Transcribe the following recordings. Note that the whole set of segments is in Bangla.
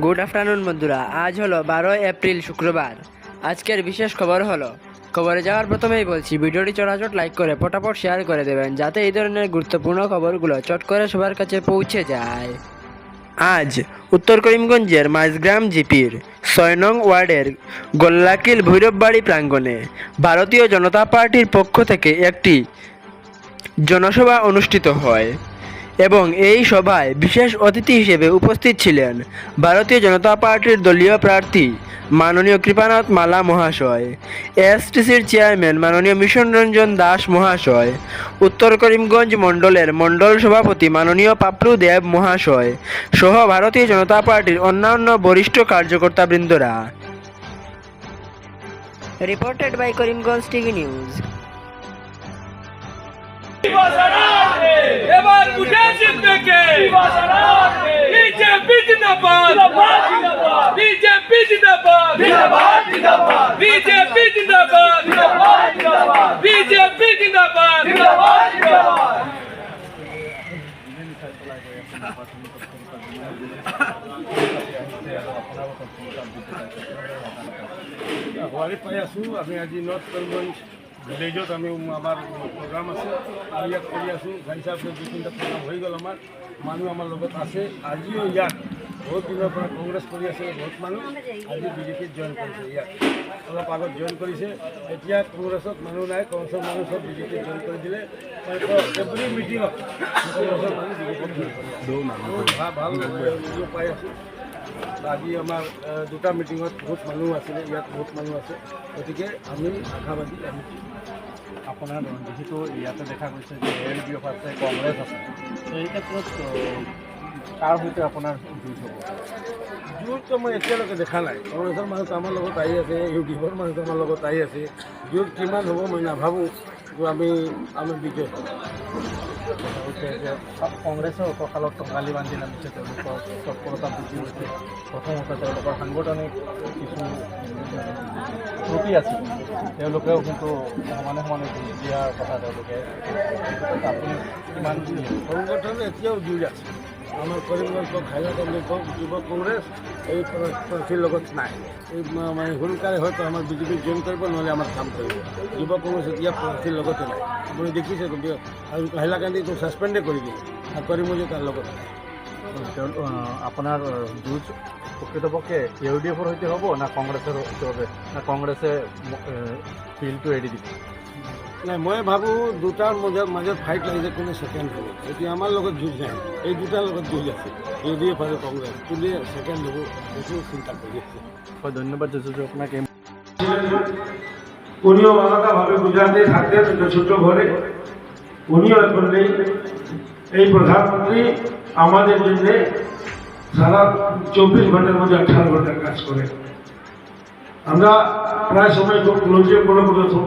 গুড আফটারনুন বন্ধুরা, আজ হলো 12 এপ্রিল শুক্রবার। আজকের বিশেষ খবর হলো, খবরে যাওয়ার প্রথমেই বলছি ভিডিওটি চটাচট লাইক করে পটাপট শেয়ার করে দেবেন, যাতে এই ধরনের গুরুত্বপূর্ণ খবরগুলো চট করে সবার কাছে পৌঁছে যায়। আজ উত্তর করিমগঞ্জের মাঝগ্রাম জিপির ৬ নং ওয়ার্ডের গোল্লাকিল ভৈরববাড়ি প্রাঙ্গণে ভারতীয় জনতা পার্টির পক্ষ থেকে একটি জনসভা অনুষ্ঠিত হয় এবং এই সভায় বিশেষ অতিথি হিসেবে উপস্থিত ছিলেন ভারতীয় জনতা পার্টির দলীয় প্রার্থী মাননীয় কৃপানাথ মালা মহাশয়, এসটিসির চেয়ারম্যান মাননীয় মিশন রঞ্জন দাস মহাশয়, উত্তর করিমগঞ্জ মণ্ডলের মণ্ডল সভাপতি মাননীয় পাপলু দেব মহাশয় সহ ভারতীয় জনতা পার্টির অন্যান্য বরিষ্ঠ কার্যকর্তাবৃন্দরা। Reported by Karimganj TV news. এবার উঠে জিতবে কে? বিজেপি জিন্দাবাদ, বিজেপি জিন্দাবাদ, বিজেপি জিন্দাবাদ, বিজেপি জিন্দাবাদ। গুৱাহাটীত পাই আছোঁ। আমি আজি নৰ্থ করিমগঞ্জ ভিলেজত আমি আমাৰ প্ৰগ্ৰাম আছে, আমি ইয়াত কৰি আছোঁ। গাড়ী চাহ 2-3টা প্ৰগ্ৰাম হৈ গ'ল। মানুহ আমাৰ লগত আছে। আজিও ইয়াত বহুত দিনৰ পৰা কংগ্ৰেছ কৰি আছে বহুত মানুহ, আজি বিজেপিত জইন কৰিছে। ইয়াত অলপ আগত জইন কৰিছে। এতিয়া কংগ্ৰেছত মানুহ নাই, কংগ্ৰেছৰ মানুহ চব বিজেপিত জইন কৰি দিলে। এভৰি মিটিঙত কংগ্ৰেছৰ মানুহ বিজেপিত জইন কৰি ভাল পাই আছোঁ। আজি আমাৰ 2টা মিটিঙত বহুত মানুহ আছিলে, ইয়াত বহুত মানুহ আছে। গতিকে আমি আশাবাদী। আপোনাৰ যিহেতু ইয়াতে দেখা গৈছে যে LDF আছে, কংগ্ৰেছ আছে, এই ক্ষেত্ৰত কাৰ সৈতে আপোনাৰ যুঁজ হ'ব? যুঁজটো মই এতিয়ালৈকে দেখা নাই। কংগ্ৰেছৰ মানুহটো আমাৰ লগত আহি আছে, UDFৰ মানুহটো আমাৰ লগত আহি আছে। যুঁজ কিমান হ'ব মই নাভাবোঁ, কিন্তু আমি বিজয় হ'ম। হৈছে যে কংগ্ৰেছৰ কঁকালত টঙালি বান্ধি নামিছে, তেওঁলোকৰ তৎপৰতা বৃদ্ধি হৈছে। প্ৰথমতে তেওঁলোকৰ সাংগঠনিক কিছু ত্ৰুটি আছিল, তেওঁলোকেও কিন্তু সমানে সমানে যুঁজ দিয়াৰ কথা তেওঁলোকে। আপুনি কিমান সংগঠন এতিয়াও যুঁজ আছে। আমাৰ কৰিমগঞ্জ হাইলাকান্দি যুৱ কংগ্ৰেছ এই প্ৰাৰ্থীৰ লগত নাই। এই মানে সোনকালে হয়তো আমাৰ বিজেপিত জইন কৰিব, নহ'লে আমাৰ কাম কৰিব। যুৱ কংগ্ৰেছ এতিয়া প্ৰাৰ্থীৰ লগতে নাই। আপুনি দেখিছে, আৰু হাইলাকান্দিটো ছাছপেণ্ডে কৰি দিয়ে, আৰু কৰিমগঞ্জে তাৰ লগত নাই। আপোনাৰ যুঁজ প্ৰকৃতপক্ষে UDFৰ সৈতে হ'ব না কংগ্ৰেছৰ সৈতে হ'ব, না কংগ্ৰেছে ফিল্ডটো এৰি দিব? নাই, মই ভাবোঁ দুটাৰ মাজত ফাইট লাগিছে, কোনে ছেকেণ্ড হ'ব। এতিয়া আমাৰ লগত যুঁজ নাই, এই দুটাৰ লগত যুঁজ আছে, UDF আৰু কংগ্ৰেছ। কোনে ছেকেণ্ড হ'ব সেইটো চিন্তা কৰি আছে। হয়, ধন্যবাদ জানাচ্ছি আপনাকে। উনিও আলাদাভাবে গুজরাটে থাকতেন একটা ছোট ঘরে, উনিও এখন নেই। এই প্রধানমন্ত্রী আমাদের জন্য সারা 24 ঘন্টার মধ্যে 18 ঘন্টা কাজ করে। আমরা প্রায় সময় খুব ক্লোজে কোনো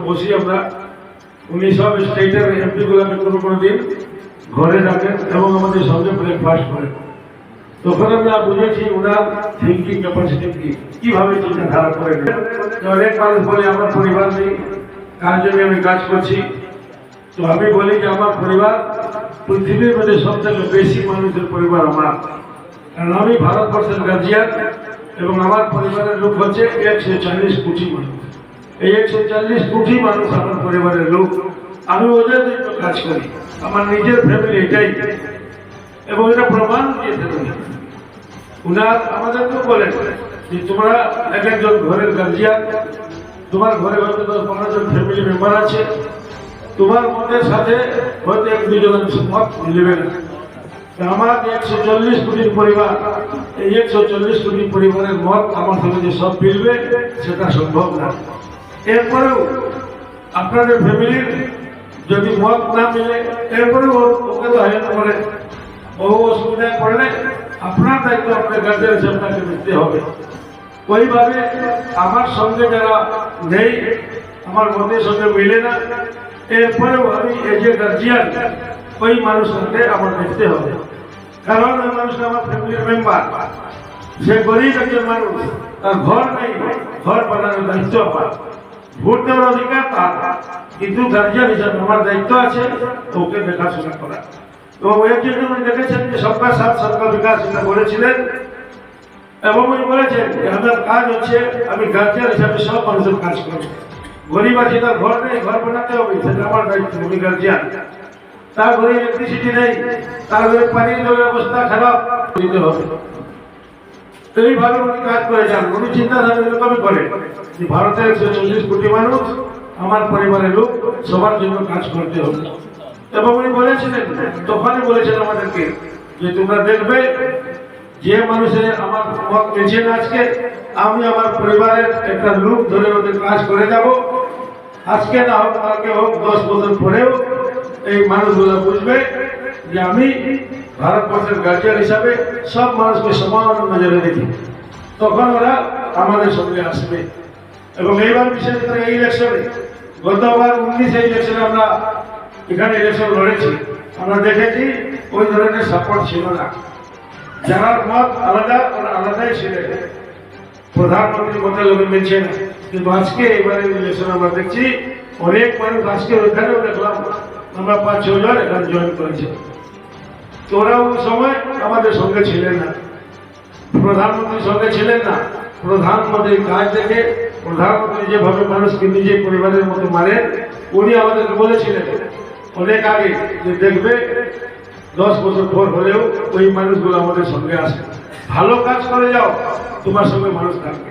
বসি আমরা। উনি সব স্টেটের এমপিগুলোকে কোনো দিন ঘরে রাখেন এবং আমাদের সঙ্গে ব্রেকফাস্ট করেন। তখন আমরা বুঝেছি ওনার থিঙ্কিং ক্যাপাসিটি কিভাবে চিন্তাধারা করেন। অনেক মানুষ বলে আমার পরিবার নেই, কার জন্য আমি কাজ করছি। তো আমি বলি যে আমার পরিবার পৃথিবীর মধ্যে সবথেকে বেশি মানুষের পরিবার আমার, কারণ আমি ভারতবর্ষের গার্জিয়ান এবং আমার পরিবারের লোক হচ্ছে 140 কোটি মানুষ। এই 140 কোটি মানুষ আমার পরিবারের লোক। আমি ওদের জন্য কাজ করি, আমার নিজের ফ্যামিলি এটাই, এবং এটা প্রমাণ দিয়েছে তুমি। উনার আমাদেরকেও বলেন যে তোমরা একজন ঘরের গার্জিয়ান, তোমার ঘরে হয়তো 10-15 জন ফ্যামিলি মেম্বার আছে, তোমার মনের সাথে হয়তো 1-2 মত মিলবে না। আমার 140 কোটির পরিবার, এই 140 কোটি পরিবারের মত আমার সঙ্গে যে সব মিলবে সেটা সম্ভব না। এরপরেও আপনাদের ফ্যামিলির যদি মত না মিলে, এরপরেও ওকে তো হেল্প করে। বহু অসুবিধায় পড়লে আপনার দায়িত্ব আপনার গার্জেন হিসেবে আপনাকে নিতে হবে। ওইভাবে আমার সঙ্গে যারা নেই, আমার মতের সঙ্গে মিলে না, এরপরেও আমি এই যে গার্জিয়ান, ওই মানুষকে আমার দেখতে হবে। কারণ ওই মানুষটা আমার ফ্যামিলির মেম্বার, সে গরিব একজন মানুষ, তার ঘর নেই, ঘর বানানোর দায়িত্ব আমার, ভোট দেওয়ার অধিকার তার, কিন্তু গার্জিয়ান হিসাবে আমার দায়িত্ব আছে ওকে দেখাশোনা করা। এবং এর জন্য উনি দেখেছেন যে সবকা সাথ সবকা বিকাশ এটা বলেছিলেন। এবং উনি বলেছেন যে আমার কাজ হচ্ছে আমি গার্জিয়ান হিসাবে সব মানুষের কাজ করবো। গরিব আছে, তার ঘর নেই, ঘর বানাতে হবে, সেটা আমার দায়িত্ব, উনি গার্জিয়ান। তার ঘরে ইলেকট্রিসিটি নেই, তার ঘরে পানির জলের অবস্থা খারাপ, দিতে হবে। এইভাবে উনি কাজ করে যান। উনি চিন্তাধারা এরকমই করে যে ভারতের 140 কোটি মানুষ, আমার পরিবারের লোক, সবার জন্য কাজ করতে হবে। এবং উনি বলেছিলেন, তখনই বলেছেন আমাদেরকে যে তোমরা দেখবে যে মানুষের আমার মত মিলছে না আজকে, আমি আমার পরিবারের একটা লোক ধরে ওদের কাজ করে যাব। আজকে না হোক, কালকে হোক, 10 বছর পরেও এই মানুষগুলো বুঝবে যে আমি ভারতবর্ষের গার্জিয়ান হিসাবে সব মানুষকে সমান নজরে দেখি। তখন ওরা আমাদের সঙ্গে আসবে। এবং এইবার বিশেষ করে এই ইলেকশনে, গতবার 19 ইলেকশনে আমরা এখানে ইলেকশন লড়েছি, আমরা দেখেছি ওই ধরনের সাপোর্ট ছিল না। যারা মত আলাদা, ওরা আলাদাই ছিলেন। প্রধানমন্ত্রী কথা লোকে মিলছে না, কিন্তু আজকে এবারে ইলেকশন আমরা দেখছি অনেক মানুষ, আজকে ওইখানেও দেখলাম আমরা 5-6 জন এখানে জয়েন করেছি। তো ওরা ওই সময় আমাদের সঙ্গে ছিলেন না, প্রধানমন্ত্রীর সঙ্গে ছিলেন না। প্রধানমন্ত্রীর কাজ দেখে, প্রধানমন্ত্রী যেভাবে মানুষকে নিজে পরিবারের মতো মানেন, উনি আমাদেরকে বলেছিলেন অনেক আগে যে দেখবে 10 বছর পর হলেও ওই মানুষগুলো আমাদের সঙ্গে আসে। ভালো কাজ করে যাও, তোমার সঙ্গে মানুষ থাকবে।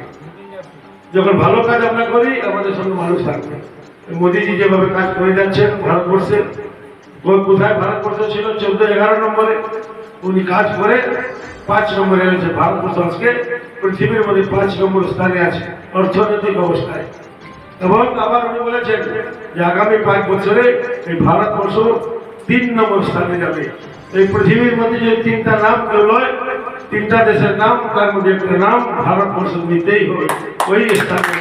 যখন ভালো কাজ আমরা করি, আমাদের সঙ্গে মানুষ থাকবে। মোদীজি যেভাবে কাজ করে যাচ্ছেন ভারতবর্ষে, কোথায় ভারতবর্ষ ছিল 14-11 নম্বরে, উনি কাজ করে 5 নম্বরে এনেছে। ভারতবর্ষ আজকে পৃথিবীর মধ্যে 5 নম্বর স্থানে আছে অর্থনৈতিক অবস্থায়। এবং আবার উনি বলেছেন যে আগামী 5 বছরে এই ভারতবর্ষ 3 নম্বর স্থানে যাবে। এই পৃথিবীর মধ্যে যে 3টা নাম কেউ নয়, 3টা দেশের নাম, তার মধ্যে একটা নাম ভারতবর্ষ নিতেই হবে, ওই স্থানে।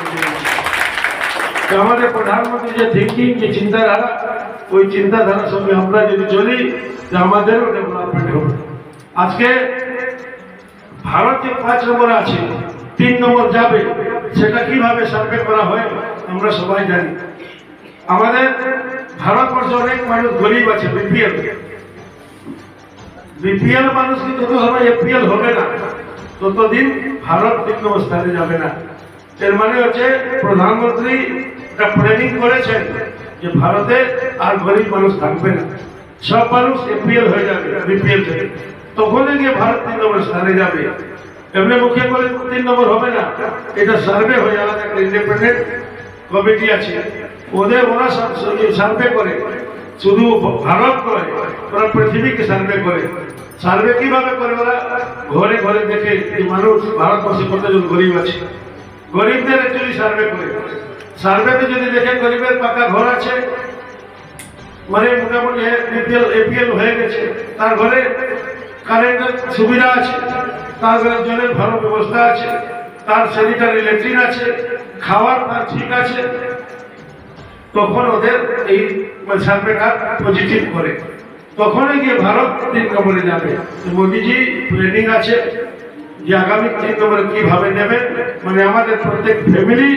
আমাদের প্রধানমন্ত্রী যে থিঙ্কিং, যে চিন্তাধারা, ওই চিন্তাধারার সঙ্গে আমরা যদি চলি, যে আমাদেরও ডেভেলপমেন্ট হবে। আজকে ভারত যে 5 নম্বরে আছে, 3 নম্বর যাবে, সেটা কিভাবে সার্ভে করা হয় আমরা সবাই জানি। আমাদের ভারতবর্ষে অনেক মানুষ গরিব আছে, বিপিএল মানুষ, কিন্তু যত সময় এপিএল হবে না ততদিন ভারত 3 নম্বর স্থানে যাবে না। এর মানে হচ্ছে প্রধানমন্ত্রী একটা প্ল্যানিং করেছেন যে ভারতে আর গরিব মানুষ থাকবে না, সব মানুষ এপিএল হয়ে যাবে, বিপিএল থেকে। তখনই গিয়ে ভারত 3 নম্বর স্থানে যাবে। এমনি মুখে বলে 3 নম্বর হবে না, এটা সার্ভে হয়ে যাবে। একটা ইন্ডিপেন্ডেন্ট কমিটি আছে, ওরা সার্ভে করে, শুধু ভারত নয়, ওরা পৃথিবীকে সার্ভে করে। সার্ভে কিভাবে করে? ওরা ঘরে ঘরে দেখে যে মানুষ ভারতবর্ষে কতজন গরিব আছে, গরিবদের অ্যাকচুয়ালি সার্ভে করে। সার্ভেতে যদি দেখে গরিবের পাকা ঘর আছে, মানে মোটামুটি এপিএল হয়ে গেছে, তার ঘরে কারেন্টের সুবিধা আছে, তার ঘরে জলের ভালো ব্যবস্থা আছে, তার স্যানিটারি ল্যাট্রিন আছে, খাওয়ার তার ঠিক আছে, তখন ওদের এই সার্ভেটা পজিটিভ করে। তখনই গিয়ে ভারত 3 নম্বরে যাবে। মোদীজি প্ল্যানিং আছে যে আগামী 3 নম্বরে কিভাবে নেবে, মানে আমাদের প্রত্যেক ফ্যামিলি